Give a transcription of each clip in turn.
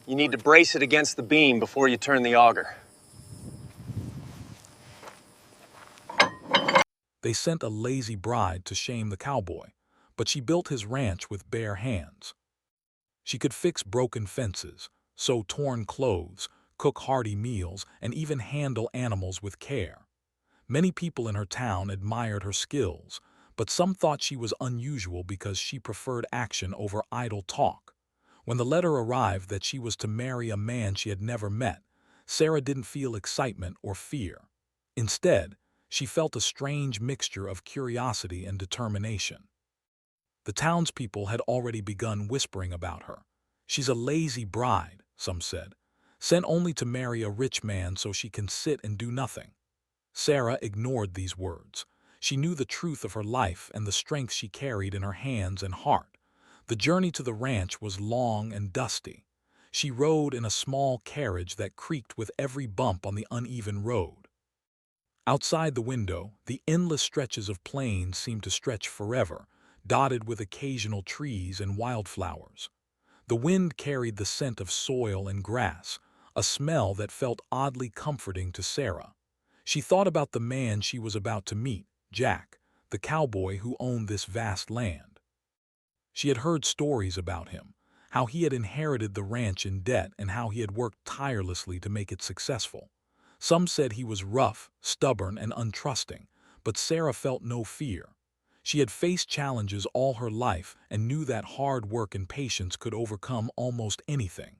You need to brace it against the beam before you turn the auger. They sent a lazy bride to shame the cowboy, but she built his ranch with bare hands. She could fix broken fences, sew torn clothes, cook hearty meals, and even handle animals with care. Many people in her town admired her skills, but some thought she was unusual because she preferred action over idle talk. When the letter arrived that she was to marry a man she had never met, Sarah didn't feel excitement or fear. Instead, she felt a strange mixture of curiosity and determination. The townspeople had already begun whispering about her. She's a lazy bride, some said, sent only to marry a rich man so she can sit and do nothing. Sarah ignored these words. She knew the truth of her life and the strength she carried in her hands and heart. The journey to the ranch was long and dusty. She rode in a small carriage that creaked with every bump on the uneven road. Outside the window, the endless stretches of plains seemed to stretch forever, dotted with occasional trees and wildflowers. The wind carried the scent of soil and grass, a smell that felt oddly comforting to Sarah. She thought about the man she was about to meet, Jack, the cowboy who owned this vast land. She had heard stories about him, how he had inherited the ranch in debt and how he had worked tirelessly to make it successful. Some said he was rough, stubborn, and untrusting, but Sarah felt no fear. She had faced challenges all her life and knew that hard work and patience could overcome almost anything.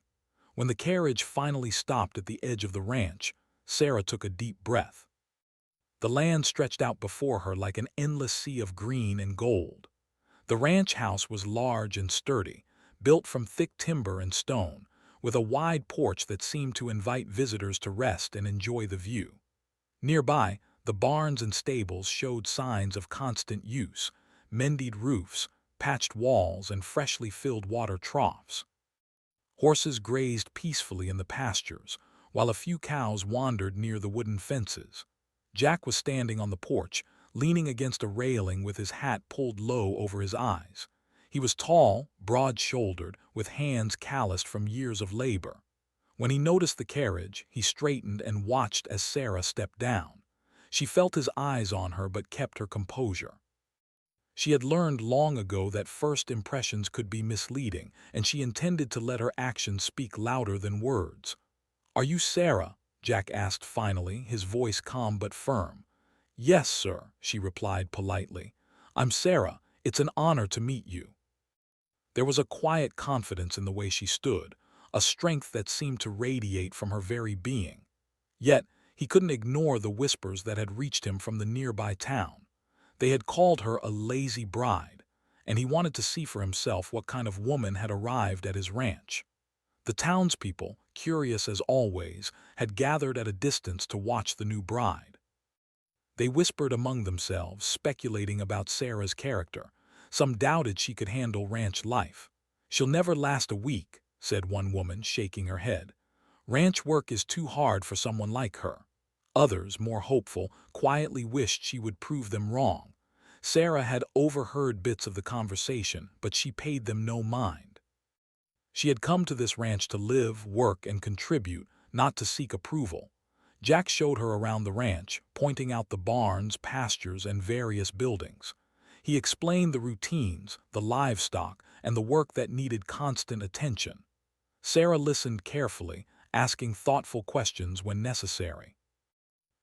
When the carriage finally stopped at the edge of the ranch, Sarah took a deep breath. The land stretched out before her like an endless sea of green and gold. The ranch house was large and sturdy, built from thick timber and stone, with a wide porch that seemed to invite visitors to rest and enjoy the view. Nearby, the barns and stables showed signs of constant use, mended roofs, patched walls, and freshly filled water troughs. Horses grazed peacefully in the pastures, while a few cows wandered near the wooden fences. Jack was standing on the porch, leaning against a railing with his hat pulled low over his eyes. He was tall, broad-shouldered, with hands calloused from years of labor. When he noticed the carriage, he straightened and watched as Sarah stepped down. She felt his eyes on her but kept her composure. She had learned long ago that first impressions could be misleading, and she intended to let her actions speak louder than words. "Are you Sarah?" Jack asked finally, his voice calm but firm. "Yes, sir," she replied politely. "I'm Sarah. It's an honor to meet you." There was a quiet confidence in the way she stood, a strength that seemed to radiate from her very being. Yet, he couldn't ignore the whispers that had reached him from the nearby town. They had called her a lazy bride, and he wanted to see for himself what kind of woman had arrived at his ranch. The townspeople, curious as always, had gathered at a distance to watch the new bride. They whispered among themselves, speculating about Sarah's character. Some doubted she could handle ranch life. "She'll never last a week," said one woman, shaking her head. "Ranch work is too hard for someone like her." Others, more hopeful, quietly wished she would prove them wrong. Sarah had overheard bits of the conversation, but she paid them no mind. She had come to this ranch to live, work, and contribute, not to seek approval. Jack showed her around the ranch, pointing out the barns, pastures, and various buildings. He explained the routines, the livestock, and the work that needed constant attention. Sarah listened carefully, asking thoughtful questions when necessary.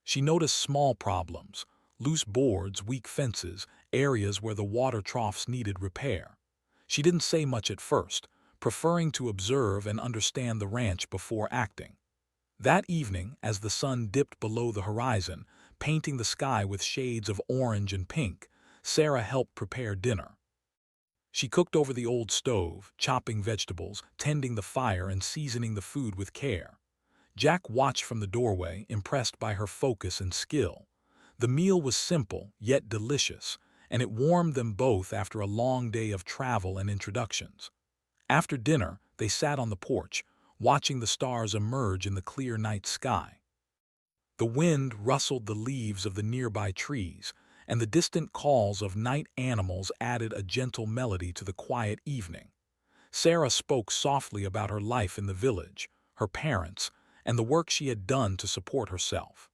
She noticed small problems, loose boards, weak fences, areas where the water troughs needed repair. She didn't say much at first, preferring to observe and understand the ranch before acting. That evening, as the sun dipped below the horizon, painting the sky with shades of orange and pink, Sarah helped prepare dinner. She cooked over the old stove, chopping vegetables, tending the fire, and seasoning the food with care. Jack watched from the doorway, impressed by her focus and skill. The meal was simple, yet delicious, and it warmed them both after a long day of travel and introductions. After dinner, they sat on the porch, watching the stars emerge in the clear night sky. The wind rustled the leaves of the nearby trees, and the distant calls of night animals added a gentle melody to the quiet evening. Sarah spoke softly about her life in the village, her parents, and the work she had done to support herself.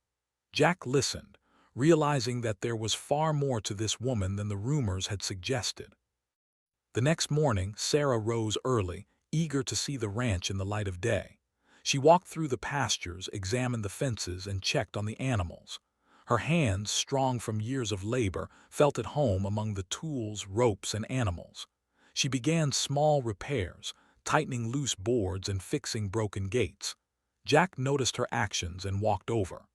Jack listened, realizing that there was far more to this woman than the rumors had suggested. The next morning, Sarah rose early, eager to see the ranch in the light of day. She walked through the pastures, examined the fences, and checked on the animals. Her hands, strong from years of labor, felt at home among the tools, ropes, and animals. She began small repairs, tightening loose boards and fixing broken gates. Jack noticed her actions and walked over.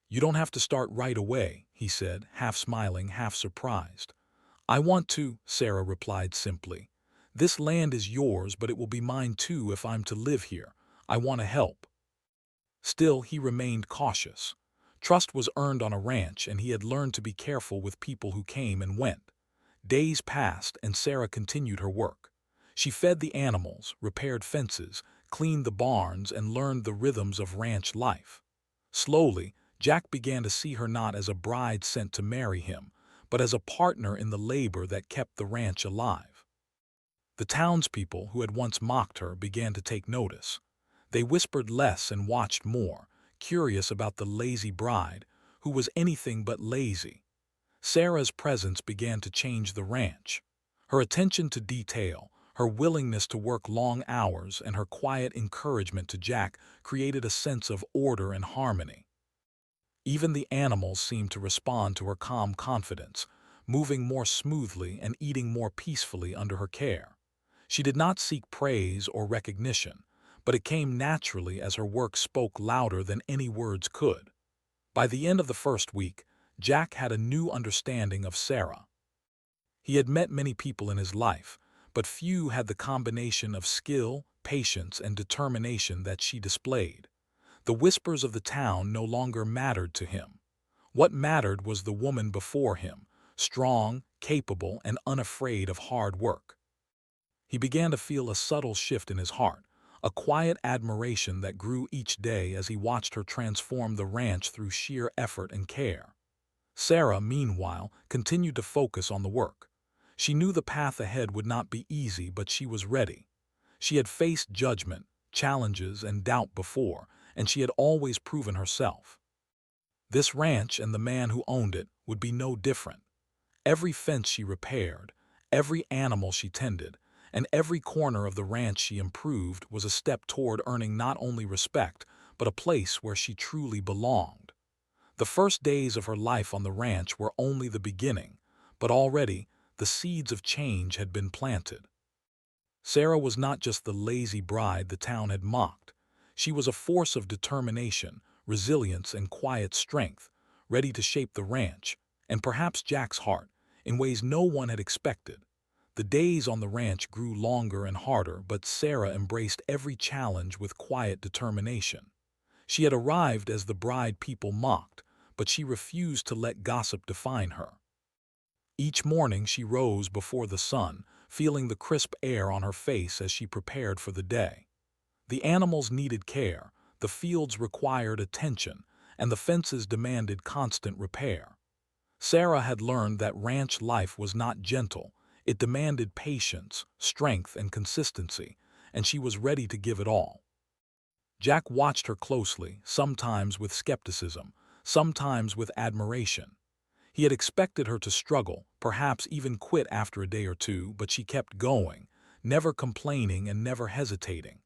"You don't have to start right away," he said, half smiling, half surprised. "I want to," Sarah replied simply. "This land is yours, but it will be mine too if I'm to live here. I want to help." Still, he remained cautious. Trust was earned on a ranch, and he had learned to be careful with people who came and went. Days passed, and Sarah continued her work. She fed the animals, repaired fences, cleaned the barns, and learned the rhythms of ranch life. Slowly, Jack began to see her not as a bride sent to marry him, but as a partner in the labor that kept the ranch alive. The townspeople who had once mocked her began to take notice. They whispered less and watched more, curious about the lazy bride, who was anything but lazy. Sarah's presence began to change the ranch. Her attention to detail, her willingness to work long hours, and her quiet encouragement to Jack created a sense of order and harmony. Even the animals seemed to respond to her calm confidence, moving more smoothly and eating more peacefully under her care. She did not seek praise or recognition, but it came naturally as her work spoke louder than any words could. By the end of the first week, Jack had a new understanding of Sarah. He had met many people in his life, but few had the combination of skill, patience, and determination that she displayed. The whispers of the town no longer mattered to him. What mattered was the woman before him, strong, capable, and unafraid of hard work. He began to feel a subtle shift in his heart, a quiet admiration that grew each day as he watched her transform the ranch through sheer effort and care. Sarah, meanwhile, continued to focus on the work. She knew the path ahead would not be easy, but she was ready. She had faced judgment, challenges, and doubt before, and she had always proven herself. This ranch and the man who owned it would be no different. Every fence she repaired, every animal she tended, and every corner of the ranch she improved was a step toward earning not only respect, but a place where she truly belonged. The first days of her life on the ranch were only the beginning, but already the seeds of change had been planted. Sarah was not just the lazy bride the town had mocked. She was a force of determination, resilience, and quiet strength, ready to shape the ranch, and perhaps Jack's heart, in ways no one had expected. The days on the ranch grew longer and harder, but Sarah embraced every challenge with quiet determination. She had arrived as the bride people mocked, but she refused to let gossip define her. Each morning she rose before the sun, feeling the crisp air on her face as she prepared for the day. The animals needed care, the fields required attention, and the fences demanded constant repair. Sarah had learned that ranch life was not gentle. It demanded patience, strength, and consistency, and she was ready to give it all. Jack watched her closely, sometimes with skepticism, sometimes with admiration. He had expected her to struggle, perhaps even quit after a day or two, but she kept going, never complaining and never hesitating.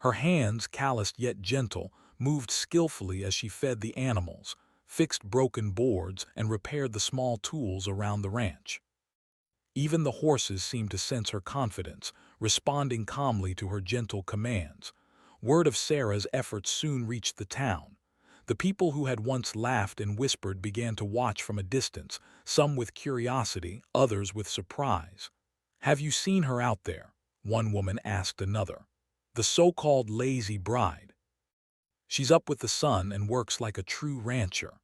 Her hands, calloused yet gentle, moved skillfully as she fed the animals, fixed broken boards, and repaired the small tools around the ranch. Even the horses seemed to sense her confidence, responding calmly to her gentle commands. Word of Sarah's efforts soon reached the town. The people who had once laughed and whispered began to watch from a distance, some with curiosity, others with surprise. "Have you seen her out there?" one woman asked another. "The so-called lazy bride. She's up with the sun and works like a true rancher."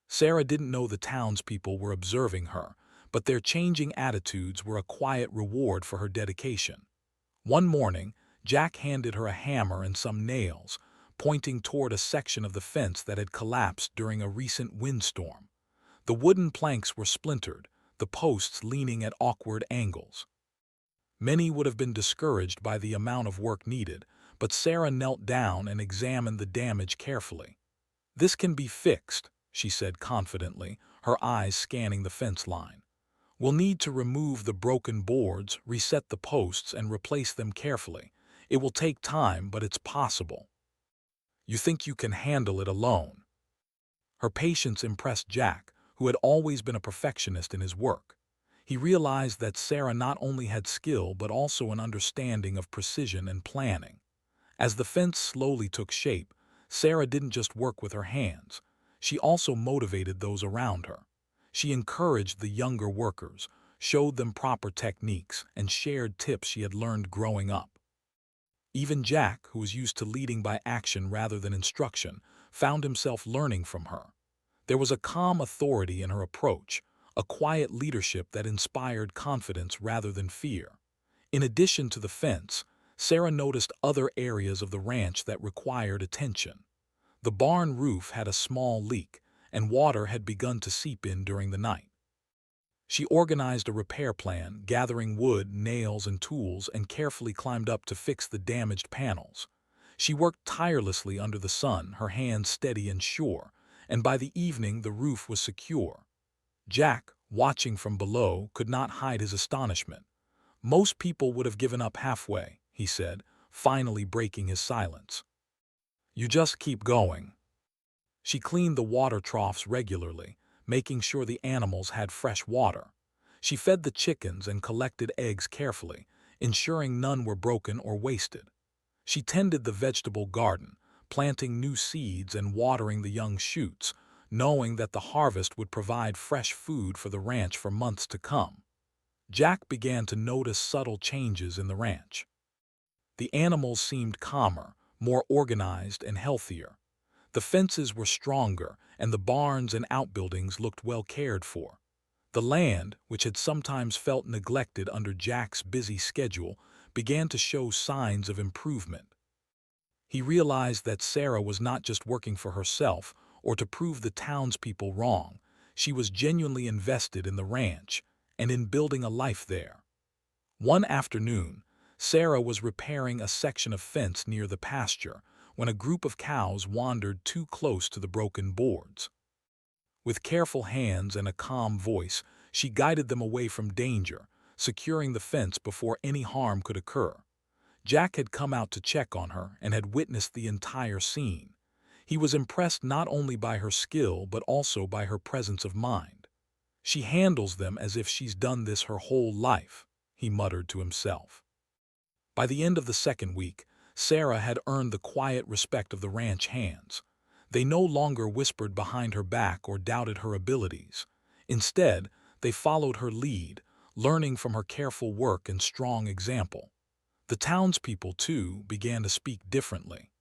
Sarah didn't know the townspeople were observing her, but their changing attitudes were a quiet reward for her dedication. One morning, Jack handed her a hammer and some nails, pointing toward a section of the fence that had collapsed during a recent windstorm. The wooden planks were splintered, the posts leaning at awkward angles. Many would have been discouraged by the amount of work needed, but Sarah knelt down and examined the damage carefully. "This can be fixed," she said confidently, her eyes scanning the fence line. "We'll need to remove the broken boards, reset the posts, and replace them carefully. It will take time, but it's possible." "You think you can handle it alone?" Her patience impressed Jack, who had always been a perfectionist in his work. He realized that Sarah not only had skill but also an understanding of precision and planning. As the fence slowly took shape, Sarah didn't just work with her hands. She also motivated those around her. She encouraged the younger workers, showed them proper techniques, and shared tips she had learned growing up. Even Jack, who was used to leading by action rather than instruction, found himself learning from her. There was a calm authority in her approach, a quiet leadership that inspired confidence rather than fear. In addition to the fence, Sarah noticed other areas of the ranch that required attention. The barn roof had a small leak, and water had begun to seep in during the night. She organized a repair plan, gathering wood, nails, and tools, and carefully climbed up to fix the damaged panels. She worked tirelessly under the sun, her hands steady and sure, and by the evening the roof was secure. Jack, watching from below, could not hide his astonishment. "Most people would have given up halfway," he said, finally breaking his silence. "You just keep going." She cleaned the water troughs regularly, making sure the animals had fresh water. She fed the chickens and collected eggs carefully, ensuring none were broken or wasted. She tended the vegetable garden, planting new seeds and watering the young shoots, knowing that the harvest would provide fresh food for the ranch for months to come. Jack began to notice subtle changes in the ranch. The animals seemed calmer, more organized, and healthier. The fences were stronger, and the barns and outbuildings looked well cared for. The land, which had sometimes felt neglected under Jack's busy schedule, began to show signs of improvement. He realized that Sarah was not just working for herself or to prove the townspeople wrong. She was genuinely invested in the ranch and in building a life there. One afternoon, Sarah was repairing a section of fence near the pasture when a group of cows wandered too close to the broken boards. With careful hands and a calm voice, she guided them away from danger, securing the fence before any harm could occur. Jack had come out to check on her and had witnessed the entire scene. He was impressed not only by her skill but also by her presence of mind. "She handles them as if she's done this her whole life," he muttered to himself. By the end of the second week, Sarah had earned the quiet respect of the ranch hands. They no longer whispered behind her back or doubted her abilities. Instead, they followed her lead, learning from her careful work and strong example. The townspeople, too, began to speak differently.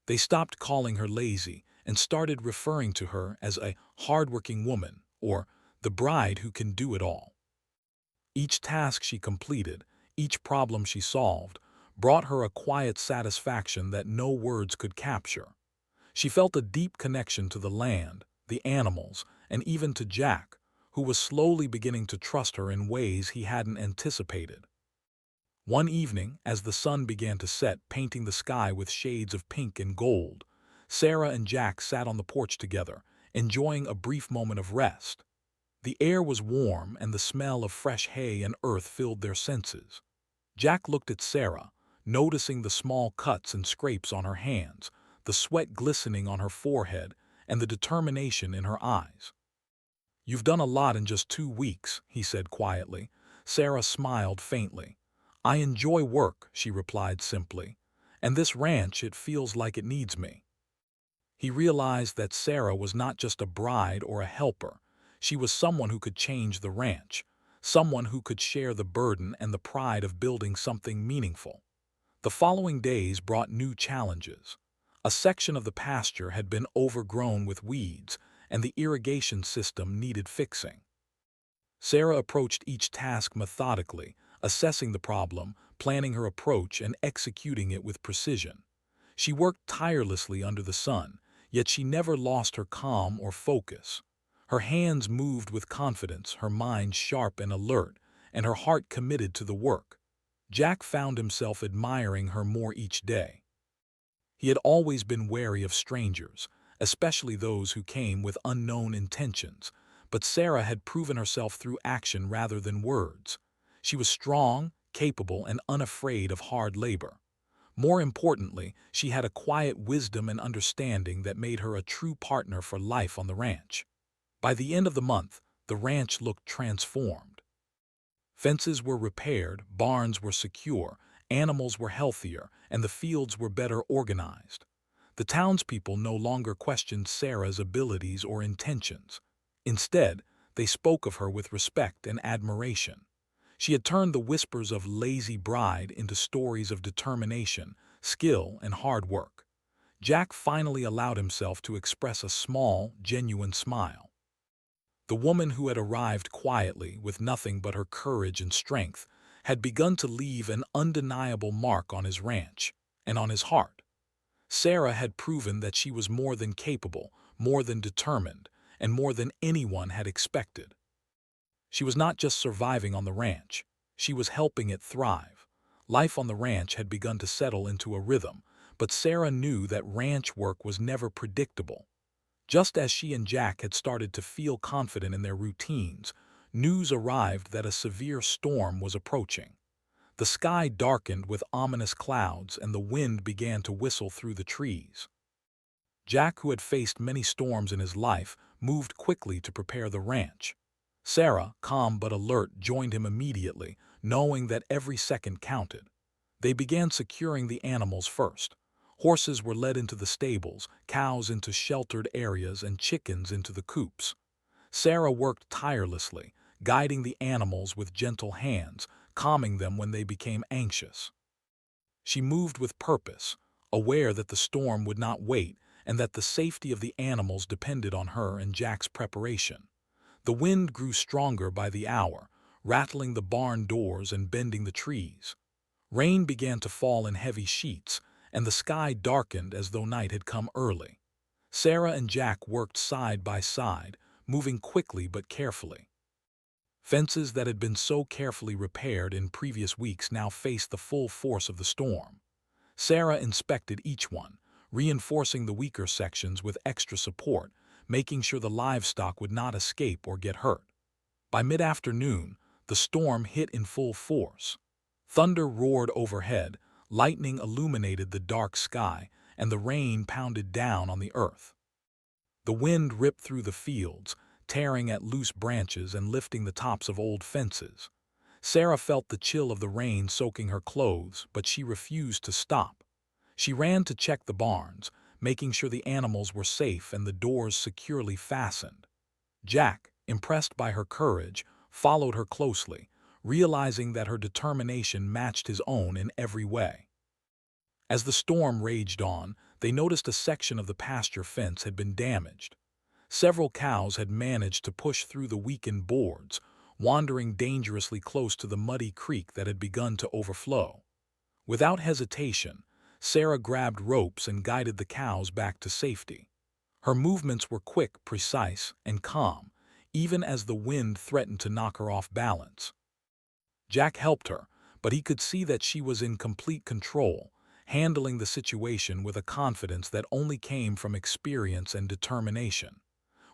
They stopped calling her lazy and started referring to her as a hardworking woman or the bride who can do it all. Each task she completed, each problem she solved, brought her a quiet satisfaction that no words could capture. She felt a deep connection to the land, the animals, and even to Jack, who was slowly beginning to trust her in ways he hadn't anticipated. One evening, as the sun began to set, painting the sky with shades of pink and gold, Sarah and Jack sat on the porch together, enjoying a brief moment of rest. The air was warm and the smell of fresh hay and earth filled their senses. Jack looked at Sarah, noticing the small cuts and scrapes on her hands, the sweat glistening on her forehead, and the determination in her eyes. "You've done a lot in just 2 weeks," he said quietly. Sarah smiled faintly. "I enjoy work," she replied simply, "and this ranch, it feels like it needs me." He realized that Sarah was not just a bride or a helper. She was someone who could change the ranch, someone who could share the burden and the pride of building something meaningful. The following days brought new challenges. A section of the pasture had been overgrown with weeds, and the irrigation system needed fixing. Sarah approached each task methodically, assessing the problem, planning her approach, and executing it with precision. She worked tirelessly under the sun, yet she never lost her calm or focus. Her hands moved with confidence, her mind sharp and alert, and her heart committed to the work. Jack found himself admiring her more each day. He had always been wary of strangers, especially those who came with unknown intentions, but Sarah had proven herself through action rather than words. She was strong, capable, and unafraid of hard labor. More importantly, she had a quiet wisdom and understanding that made her a true partner for life on the ranch. By the end of the month, the ranch looked transformed. Fences were repaired, barns were secure, animals were healthier, and the fields were better organized. The townspeople no longer questioned Sarah's abilities or intentions. Instead, they spoke of her with respect and admiration. She had turned the whispers of lazy bride into stories of determination, skill, and hard work. Jack finally allowed himself to express a small, genuine smile. The woman who had arrived quietly, with nothing but her courage and strength, had begun to leave an undeniable mark on his ranch and on his heart. Sarah had proven that she was more than capable, more than determined, and more than anyone had expected. She was not just surviving on the ranch, she was helping it thrive. Life on the ranch had begun to settle into a rhythm, but Sarah knew that ranch work was never predictable. Just as she and Jack had started to feel confident in their routines, news arrived that a severe storm was approaching. The sky darkened with ominous clouds and the wind began to whistle through the trees. Jack, who had faced many storms in his life, moved quickly to prepare the ranch. Sarah, calm but alert, joined him immediately, knowing that every second counted. They began securing the animals first. Horses were led into the stables, cows into sheltered areas, and chickens into the coops. Sarah worked tirelessly, guiding the animals with gentle hands, calming them when they became anxious. She moved with purpose, aware that the storm would not wait and that the safety of the animals depended on her and Jack's preparation. The wind grew stronger by the hour, rattling the barn doors and bending the trees. Rain began to fall in heavy sheets, and the sky darkened as though night had come early. Sarah and Jack worked side by side, moving quickly but carefully. Fences that had been so carefully repaired in previous weeks now faced the full force of the storm. Sarah inspected each one, reinforcing the weaker sections with extra support, making sure the livestock would not escape or get hurt. By mid-afternoon, the storm hit in full force. Thunder roared overhead, lightning illuminated the dark sky, and the rain pounded down on the earth. The wind ripped through the fields, tearing at loose branches and lifting the tops of old fences. Sarah felt the chill of the rain soaking her clothes, but she refused to stop. She ran to check the barns, making sure the animals were safe and the doors securely fastened. Jack, impressed by her courage, followed her closely, realizing that her determination matched his own in every way. As the storm raged on, they noticed a section of the pasture fence had been damaged. Several cows had managed to push through the weakened boards, wandering dangerously close to the muddy creek that had begun to overflow. Without hesitation, Sarah grabbed ropes and guided the cows back to safety. Her movements were quick, precise, and calm, even as the wind threatened to knock her off balance. Jack helped her, but he could see that she was in complete control, handling the situation with a confidence that only came from experience and determination.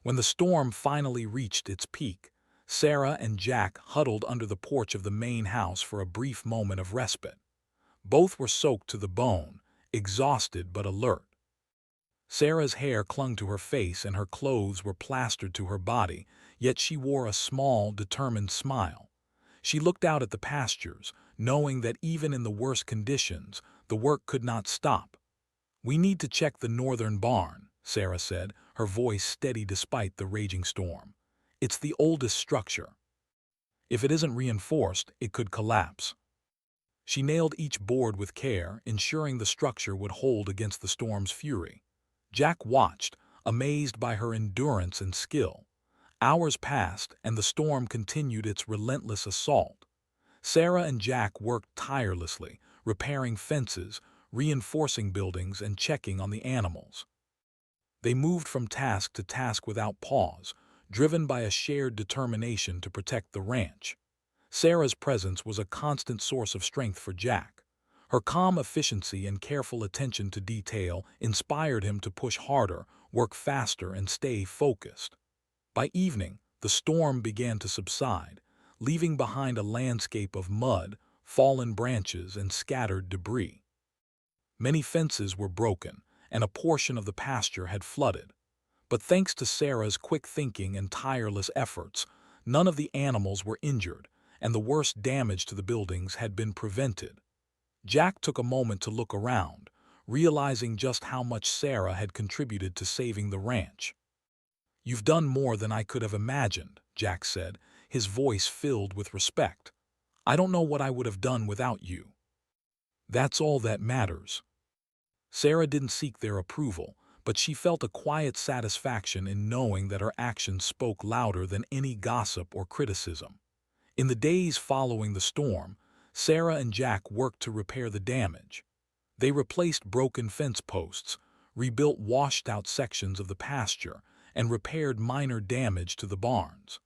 When the storm finally reached its peak, Sarah and Jack huddled under the porch of the main house for a brief moment of respite. Both were soaked to the bone, exhausted but alert. Sarah's hair clung to her face and her clothes were plastered to her body, yet she wore a small, determined smile. She looked out at the pastures, knowing that even in the worst conditions, the work could not stop. "We need to check the northern barn," Sarah said, her voice steady despite the raging storm. "It's the oldest structure. If it isn't reinforced, it could collapse." She nailed each board with care, ensuring the structure would hold against the storm's fury. Jack watched, amazed by her endurance and skill. Hours passed, and the storm continued its relentless assault. Sarah and Jack worked tirelessly, repairing fences, reinforcing buildings, and checking on the animals. They moved from task to task without pause, driven by a shared determination to protect the ranch. Sarah's presence was a constant source of strength for Jack. Her calm efficiency and careful attention to detail inspired him to push harder, work faster, and stay focused. By evening, the storm began to subside, leaving behind a landscape of mud, fallen branches, and scattered debris. Many fences were broken, and a portion of the pasture had flooded. But thanks to Sarah's quick thinking and tireless efforts, none of the animals were injured, and the worst damage to the buildings had been prevented. Jack took a moment to look around, realizing just how much Sarah had contributed to saving the ranch. "You've done more than I could have imagined," Jack said, his voice filled with respect. "I don't know what I would have done without you." "That's all that matters." Sarah didn't seek their approval, but she felt a quiet satisfaction in knowing that her actions spoke louder than any gossip or criticism. In the days following the storm, Sarah and Jack worked to repair the damage. They replaced broken fence posts, rebuilt washed-out sections of the pasture, and repaired minor damage to the barns.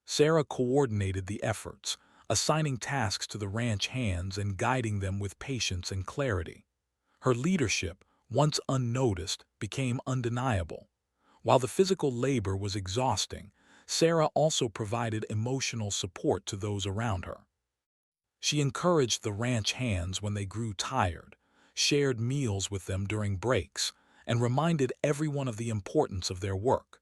Sarah coordinated the efforts, assigning tasks to the ranch hands and guiding them with patience and clarity. Her leadership, once unnoticed, became undeniable. While the physical labor was exhausting, Sarah also provided emotional support to those around her. She encouraged the ranch hands when they grew tired, shared meals with them during breaks, and reminded everyone of the importance of their work.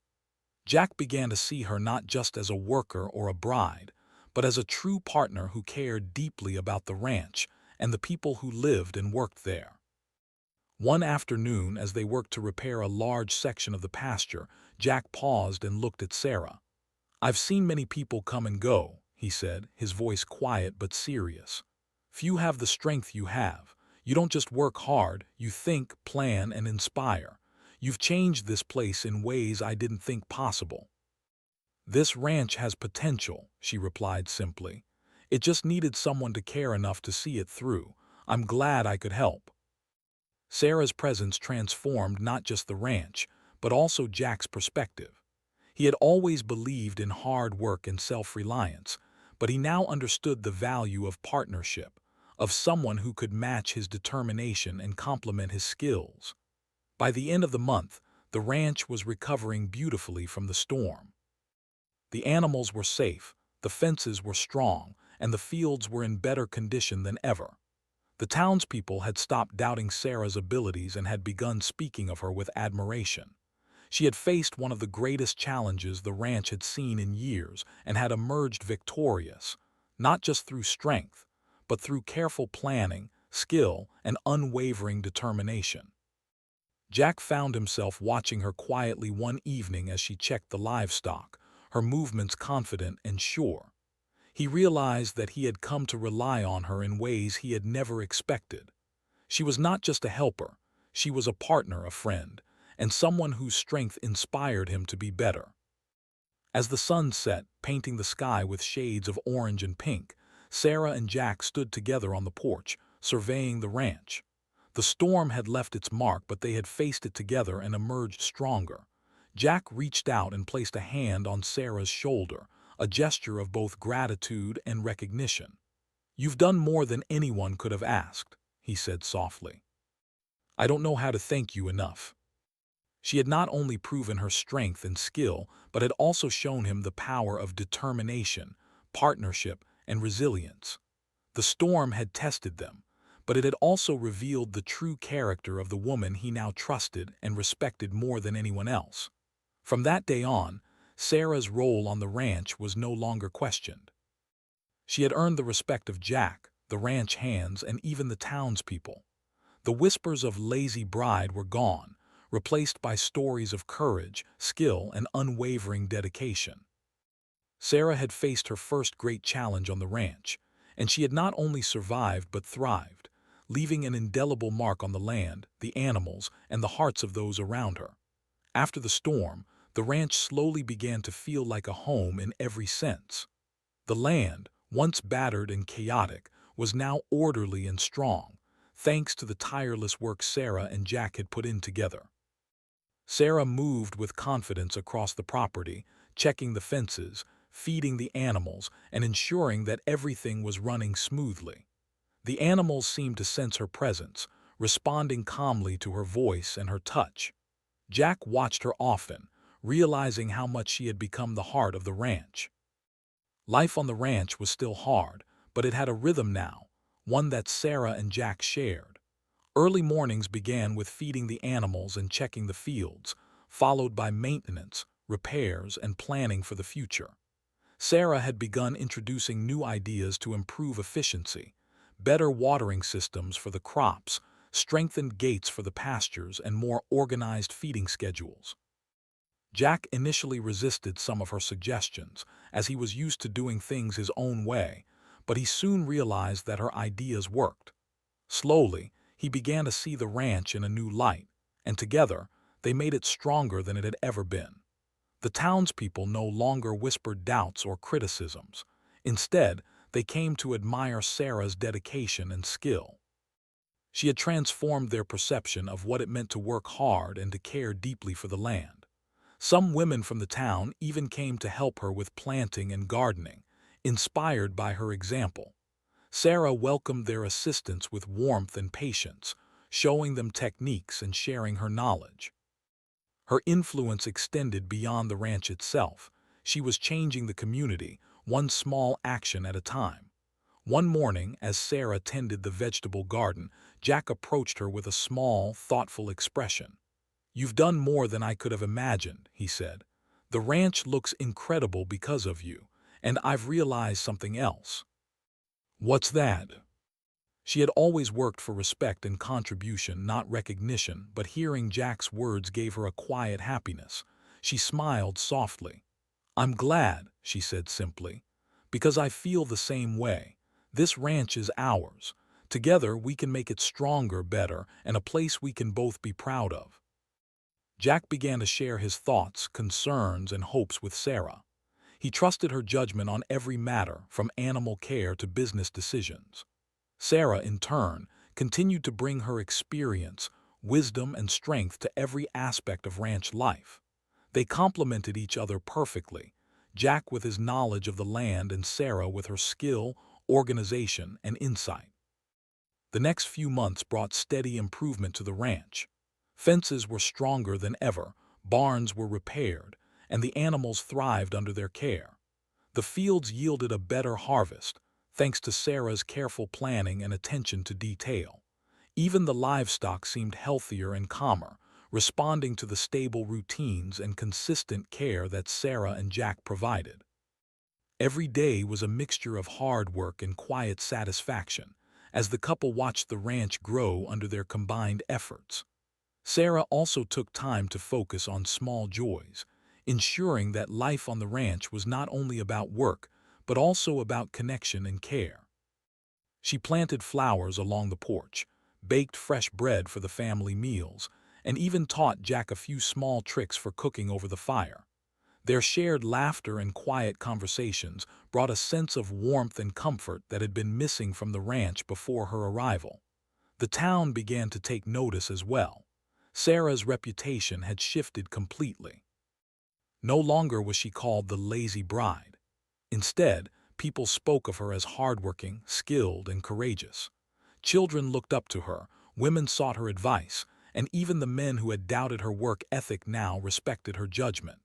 Jack began to see her not just as a worker or a bride, but as a true partner who cared deeply about the ranch and the people who lived and worked there. One afternoon, as they worked to repair a large section of the pasture, Jack paused and looked at Sarah. "I've seen many people come and go," he said, his voice quiet but serious. "Few have the strength you have. You don't just work hard, you think, plan, and inspire. You've changed this place in ways I didn't think possible." "This ranch has potential," she replied simply. "It just needed someone to care enough to see it through. I'm glad I could help." Sarah's presence transformed not just the ranch, but also Jack's perspective. He had always believed in hard work and self-reliance, but he now understood the value of partnership, of someone who could match his determination and complement his skills. By the end of the month, the ranch was recovering beautifully from the storm. The animals were safe, the fences were strong, and the fields were in better condition than ever. The townspeople had stopped doubting Sarah's abilities and had begun speaking of her with admiration. She had faced one of the greatest challenges the ranch had seen in years and had emerged victorious, not just through strength, but through careful planning, skill, and unwavering determination. Jack found himself watching her quietly one evening as she checked the livestock, her movements confident and sure. He realized that he had come to rely on her in ways he had never expected. She was not just a helper, she was a partner, a friend, and someone whose strength inspired him to be better. As the sun set, painting the sky with shades of orange and pink, Sarah and Jack stood together on the porch, surveying the ranch. The storm had left its mark, but they had faced it together and emerged stronger. Jack reached out and placed a hand on Sarah's shoulder, a gesture of both gratitude and recognition. "You've done more than anyone could have asked," he said softly. "I don't know how to thank you enough." She had not only proven her strength and skill, but had also shown him the power of determination, partnership, and resilience. The storm had tested them, but it had also revealed the true character of the woman he now trusted and respected more than anyone else. From that day on, Sarah's role on the ranch was no longer questioned. She had earned the respect of Jack, the ranch hands, and even the townspeople. The whispers of lazy bride were gone, replaced by stories of courage, skill, and unwavering dedication. Sarah had faced her first great challenge on the ranch, and she had not only survived but thrived, leaving an indelible mark on the land, the animals, and the hearts of those around her. After the storm, the ranch slowly began to feel like a home in every sense. The land, once battered and chaotic, was now orderly and strong, thanks to the tireless work Sarah and Jack had put in together. Sarah moved with confidence across the property, checking the fences, feeding the animals and ensuring that everything was running smoothly. The animals seemed to sense her presence, responding calmly to her voice and her touch. Jack watched her often, realizing how much she had become the heart of the ranch. Life on the ranch was still hard, but it had a rhythm now, one that Sarah and Jack shared. Early mornings began with feeding the animals and checking the fields, followed by maintenance, repairs, and planning for the future. Sarah had begun introducing new ideas to improve efficiency, better watering systems for the crops, strengthened gates for the pastures, and more organized feeding schedules. Jack initially resisted some of her suggestions, as he was used to doing things his own way, but he soon realized that her ideas worked. Slowly, he began to see the ranch in a new light, and together, they made it stronger than it had ever been. The townspeople no longer whispered doubts or criticisms. Instead, they came to admire Sarah's dedication and skill. She had transformed their perception of what it meant to work hard and to care deeply for the land. Some women from the town even came to help her with planting and gardening, inspired by her example. Sarah welcomed their assistance with warmth and patience, showing them techniques and sharing her knowledge. Her influence extended beyond the ranch itself. She was changing the community, one small action at a time. One morning, as Sarah tended the vegetable garden, Jack approached her with a small, thoughtful expression. "You've done more than I could have imagined," he said. "The ranch looks incredible because of you, and I've realized something else." "What's that?" She had always worked for respect and contribution, not recognition, but hearing Jack's words gave her a quiet happiness. She smiled softly. "I'm glad," she said simply, "because I feel the same way. This ranch is ours. Together we can make it stronger, better, and a place we can both be proud of." Jack began to share his thoughts, concerns, and hopes with Sarah. He trusted her judgment on every matter, from animal care to business decisions. Sarah, in turn, continued to bring her experience, wisdom, and strength to every aspect of ranch life. They complemented each other perfectly, Jack with his knowledge of the land and Sarah with her skill, organization, and insight. The next few months brought steady improvement to the ranch. Fences were stronger than ever, barns were repaired, and the animals thrived under their care. The fields yielded a better harvest, thanks to Sarah's careful planning and attention to detail. Even the livestock seemed healthier and calmer, responding to the stable routines and consistent care that Sarah and Jack provided. Every day was a mixture of hard work and quiet satisfaction, as the couple watched the ranch grow under their combined efforts. Sarah also took time to focus on small joys, ensuring that life on the ranch was not only about work, but also about connection and care. She planted flowers along the porch, baked fresh bread for the family meals, and even taught Jack a few small tricks for cooking over the fire. Their shared laughter and quiet conversations brought a sense of warmth and comfort that had been missing from the ranch before her arrival. The town began to take notice as well. Sarah's reputation had shifted completely. No longer was she called the lazy bride. Instead, people spoke of her as hardworking, skilled, and courageous. Children looked up to her, women sought her advice, and even the men who had doubted her work ethic now respected her judgment.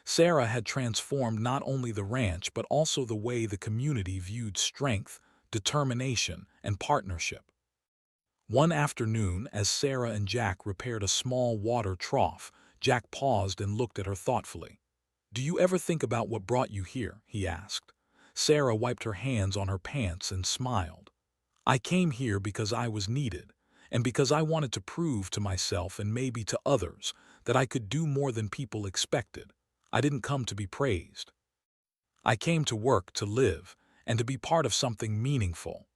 Sarah had transformed not only the ranch but also the way the community viewed strength, determination, and partnership. One afternoon, as Sarah and Jack repaired a small water trough, Jack paused and looked at her thoughtfully. "Do you ever think about what brought you here?" he asked. Sarah wiped her hands on her pants and smiled. "I came here because I was needed, and because I wanted to prove to myself and maybe to others that I could do more than people expected. I didn't come to be praised. I came to work, to live, and to be part of something meaningful."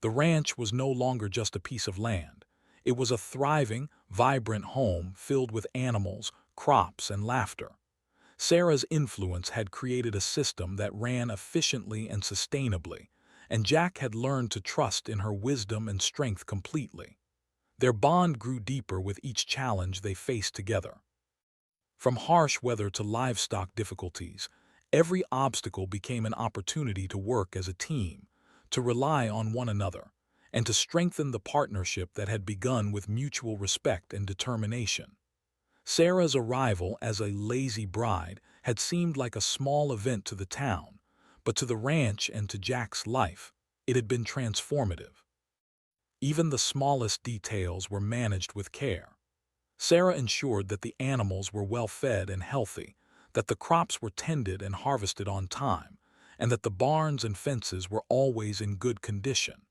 The ranch was no longer just a piece of land. It was a thriving, vibrant home filled with animals, crops, and laughter. Sarah's influence had created a system that ran efficiently and sustainably, and Jack had learned to trust in her wisdom and strength completely. Their bond grew deeper with each challenge they faced together. From harsh weather to livestock difficulties, Every obstacle became an opportunity to work as a team, to rely on one another, and to strengthen the partnership that had begun with mutual respect and determination. Sarah's arrival as a lazy bride had seemed like a small event to the town, but to the ranch and to Jack's life, it had been transformative. Even the smallest details were managed with care. Sarah ensured that the animals were well fed and healthy, that the crops were tended and harvested on time, and that the barns and fences were always in good condition.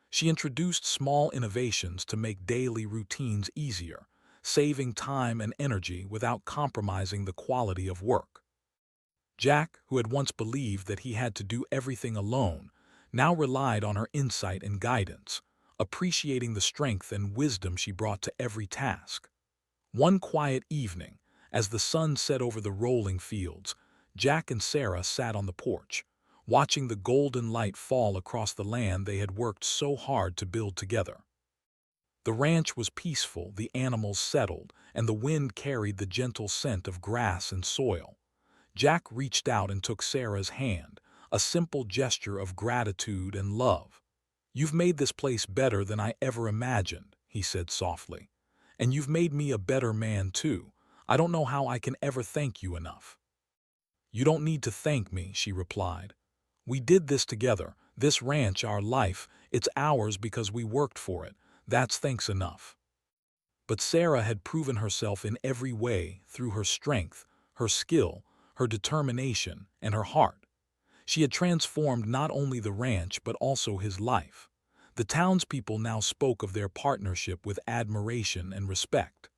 She introduced small innovations to make daily routines easier, saving time and energy without compromising the quality of work. Jack, who had once believed that he had to do everything alone, now relied on her insight and guidance, appreciating the strength and wisdom she brought to every task. One quiet evening, as the sun set over the rolling fields, Jack and Sarah sat on the porch, watching the golden light fall across the land they had worked so hard to build together. The ranch was peaceful, the animals settled, and the wind carried the gentle scent of grass and soil. Jack reached out and took Sarah's hand, a simple gesture of gratitude and love. "You've made this place better than I ever imagined," he said softly. "And you've made me a better man, too. I don't know how I can ever thank you enough." "You don't need to thank me," she replied. "We did this together, this ranch, our life. It's ours because we worked for it. That's thanks enough." But Sarah had proven herself in every way through her strength, her skill, her determination, and her heart. She had transformed not only the ranch but also his life. The townspeople now spoke of their partnership with admiration and respect.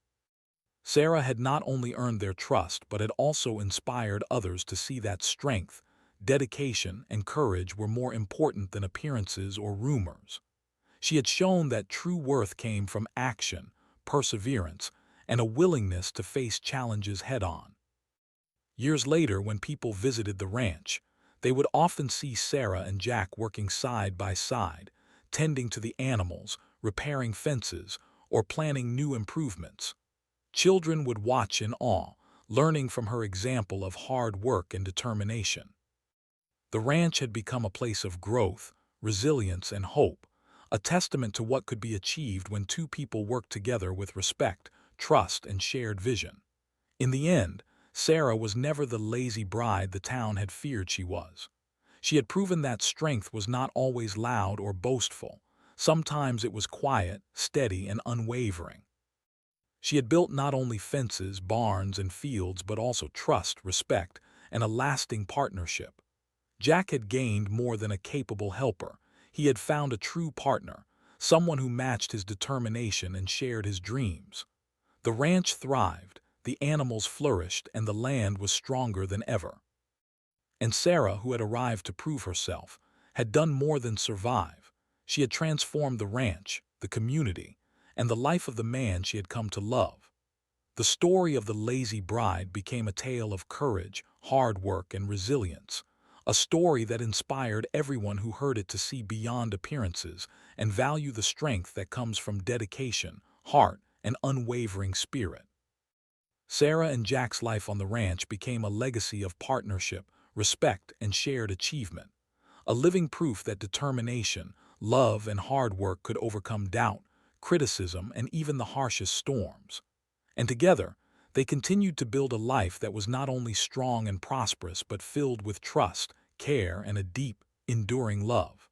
Sarah had not only earned their trust but had also inspired others to see that strength, dedication, and courage were more important than appearances or rumors. She had shown that true worth came from action, perseverance, and a willingness to face challenges head-on. Years later, when people visited the ranch, they would often see Sarah and Jack working side by side, tending to the animals, repairing fences, or planning new improvements. Children would watch in awe, learning from her example of hard work and determination. The ranch had become a place of growth, resilience, and hope, a testament to what could be achieved when two people worked together with respect, trust, and shared vision. In the end, Sarah was never the lazy bride the town had feared she was. She had proven that strength was not always loud or boastful. Sometimes it was quiet, steady, and unwavering. She had built not only fences, barns, and fields, but also trust, respect, and a lasting partnership. Jack had gained more than a capable helper. He had found a true partner, someone who matched his determination and shared his dreams. The ranch thrived, the animals flourished, and the land was stronger than ever. And Sarah, who had arrived to prove herself, had done more than survive. She had transformed the ranch, the community, and the life of the man she had come to love. The story of the lazy bride became a tale of courage, hard work, and resilience, a story that inspired everyone who heard it to see beyond appearances and value the strength that comes from dedication, heart, and unwavering spirit. Sarah and Jack's life on the ranch became a legacy of partnership, respect, and shared achievement, a living proof that determination, love, and hard work could overcome doubt, criticism, and even the harshest storms. And together, they continued to build a life that was not only strong and prosperous but filled with trust, care, and a deep, enduring love.